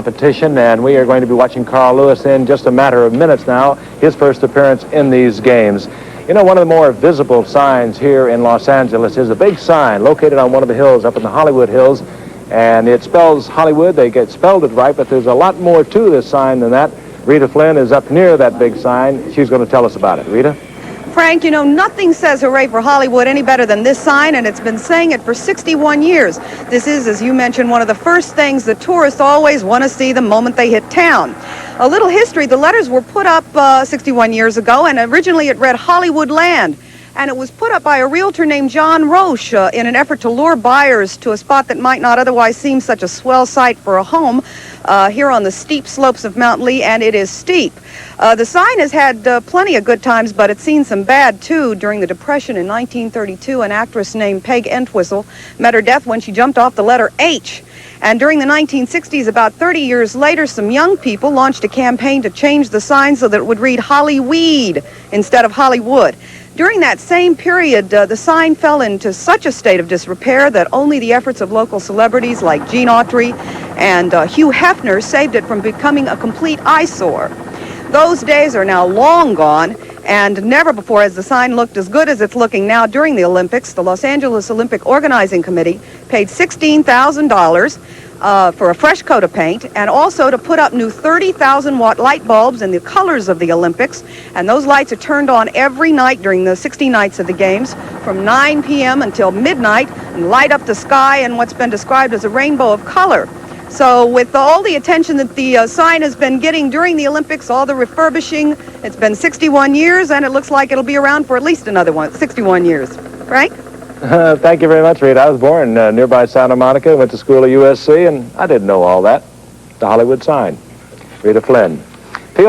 competition, and we are going to be watching Carl Lewis in just a matter of minutes now, his first appearance in these games. You know, one of the more visible signs here in Los Angeles is a big sign located on one of the hills up in the Hollywood Hills, and it spells Hollywood. They get spelled it right, but there's a lot more to this sign than that. Rita Flynn is up near that big sign. She's going to tell us about it. Rita? Frank, you know, nothing says hooray for Hollywood any better than this sign, and it's been saying it for 61 years. This is, as you mentioned, one of the first things that tourists always want to see the moment they hit town. A little history, the letters were put up 61 years ago, and originally it read Hollywood Land. And it was put up by a realtor named John Roche in an effort to lure buyers to a spot that might not otherwise seem such a swell site for a home here on the steep slopes of Mount Lee, and it is steep. The sign has had plenty of good times, but it's seen some bad, too. During the Depression in 1932, an actress named Peg Entwistle met her death when she jumped off the letter H. And during the 1960s, about 30 years later, some young people launched a campaign to change the sign so that it would read Hollyweed instead of Hollywood. During that same period, the sign fell into such a state of disrepair that only the efforts of local celebrities like Gene Autry and Hugh Hefner saved it from becoming a complete eyesore. Those days are now long gone, and never before has the sign looked as good as it's looking now during the Olympics. The Los Angeles Olympic Organizing Committee paid $16,000 for a fresh coat of paint, and also to put up new 30,000-watt light bulbs in the colors of the Olympics. And those lights are turned on every night during the 60 nights of the games from 9 p.m. until midnight and light up the sky in what's been described as a rainbow of color. So with all the attention that the sign has been getting during the Olympics, all the refurbishing, it's been 61 years, and it looks like it'll be around for at least another 61 years. Frank? Thank you very much, Rita. I was born nearby Santa Monica, went to school at USC, and I didn't know all that. The Hollywood sign. Rita Flynn.